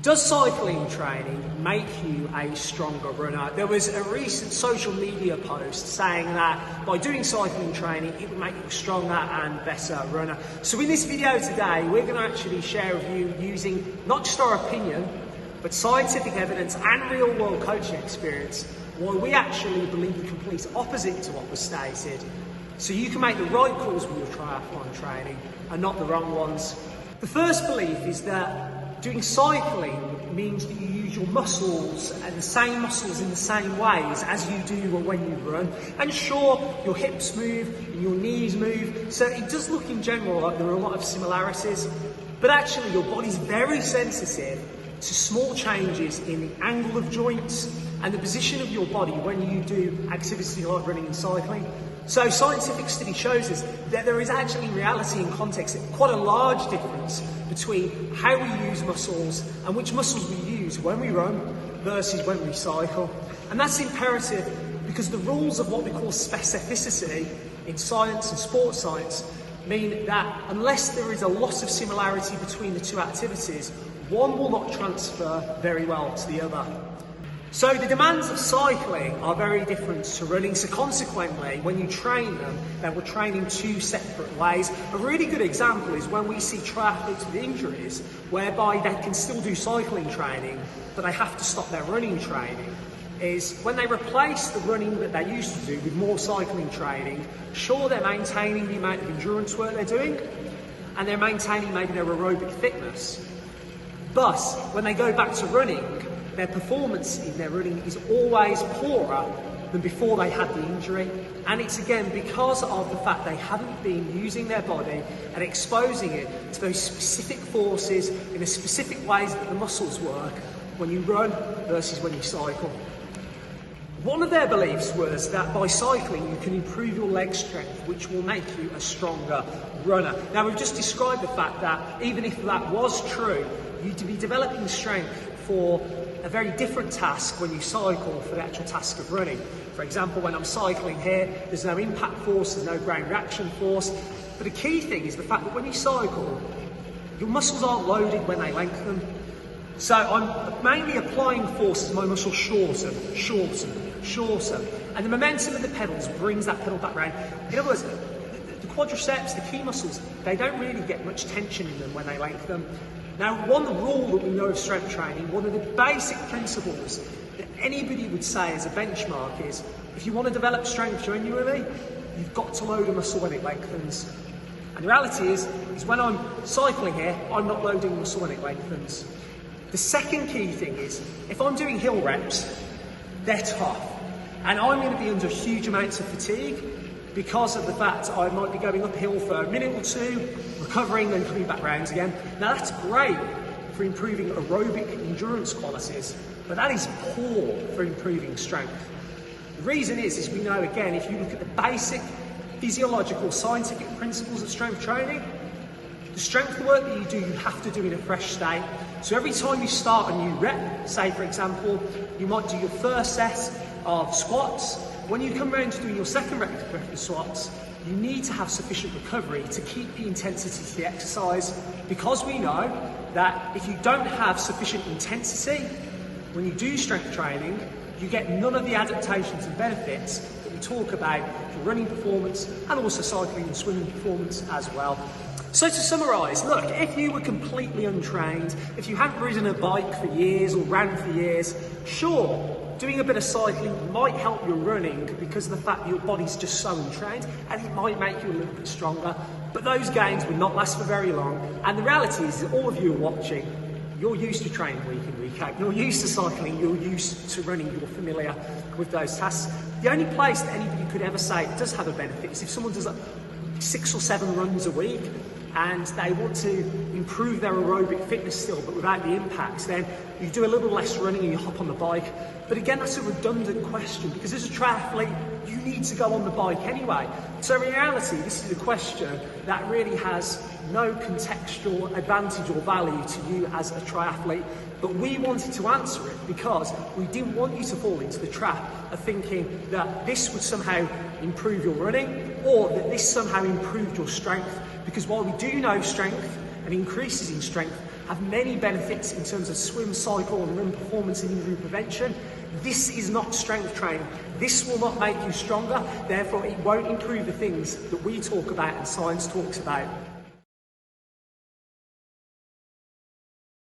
Does cycling training make you a stronger runner? There was a recent social media post saying that by doing cycling training, it would make you a stronger and better runner. So in this video today, we're going to actually share with you using not just our opinion, but scientific evidence and real world coaching experience, why we actually believe the complete opposite to what was stated. So you can make the right calls with your triathlon training and not the wrong ones. The first belief is that doing cycling means that you use your muscles and the same muscles in the same ways as you do when you run. And sure, your hips move and your knees move, so it does look in general like there are a lot of similarities, but actually your body's very sensitive to small changes in the angle of joints and the position of your body when you do activities like running and cycling. So scientific study shows us that there is actually in reality and context quite a large difference between how we use muscles and which muscles we use when we run versus when we cycle. And that's imperative because the rules of what we call specificity in science and sports science mean that unless there is a lot of similarity between the two activities, one will not transfer very well to the other. So the demands of cycling are very different to running, so consequently when you train them, they will train in two separate ways. A really good example is when we see triathletes with injuries whereby they can still do cycling training but they have to stop their running training, is when they replace the running that they used to do with more cycling training. Sure, they're maintaining the amount of endurance work they're doing and they're maintaining maybe their aerobic fitness, but when they go back to running, their performance in their running is always poorer than before they had the injury. And it's again because of the fact they haven't been using their body and exposing it to those specific forces in the specific ways that the muscles work when you run versus when you cycle. One of their beliefs was that by cycling you can improve your leg strength, which will make you a stronger runner. Now we've just described the fact that even if that was true, you'd be developing strength for a very different task when you cycle for the actual task of running. For example, when I'm cycling here, there's no impact force, there's no ground reaction force. But the key thing is the fact that when you cycle, your muscles aren't loaded when they lengthen. So I'm mainly applying force as my muscles shorten. And the momentum of the pedals brings that pedal back round. In other words, the quadriceps, the key muscles, they don't really get much tension in them when they lengthen. Now, one rule that we know of strength training, one of the basic principles that anybody would say as a benchmark is, if you want to develop strength genuinely, you've got to load a muscle when it lengthens. And the reality is when I'm cycling here, I'm not loading muscle when it lengthens. The second key thing is, if I'm doing hill reps, they're tough. And I'm going to be under huge amounts of fatigue because of the fact I might be going uphill for a minute or two, recovering and coming back round again. Now that's great for improving aerobic endurance qualities, but that is poor for improving strength. The reason is we know, again, if you look at the basic physiological scientific principles of strength training, the strength work that you do, you have to do in a fresh state. So every time you start a new rep, say for example, you might do your first set of squats. When you come around to doing your second rep of squats, you need to have sufficient recovery to keep the intensity to the exercise, because we know that if you don't have sufficient intensity when you do strength training, you get none of the adaptations and benefits that we talk about for running performance and also cycling and swimming performance as well. So to summarise, look, if you were completely untrained, if you hadn't ridden a bike for years or ran for years, sure, doing a bit of cycling might help your running because of the fact that your body's just so untrained, and it might make you a little bit stronger, but those gains would not last for very long. And the reality is that all of you are watching, you're used to training week in, week out, you're used to cycling, you're used to running, you're familiar with those tasks. The only place that anybody could ever say it does have a benefit is if someone does 6 or 7 runs a week and they want to improve their aerobic fitness still, but without the impacts, then you do a little less running and you hop on the bike. But again, that's a redundant question because as a triathlete, you need to go on the bike anyway. So in reality, this is a question that really has no contextual advantage or value to you as a triathlete. But we wanted to answer it because we didn't want you to fall into the trap of thinking that this would somehow improve your running or that this somehow improved your strength. Because while we do know strength and increases in strength have many benefits in terms of swim, cycle and run performance and injury prevention. This is not strength training. This will not make you stronger, therefore it won't improve the things that we talk about and science talks about.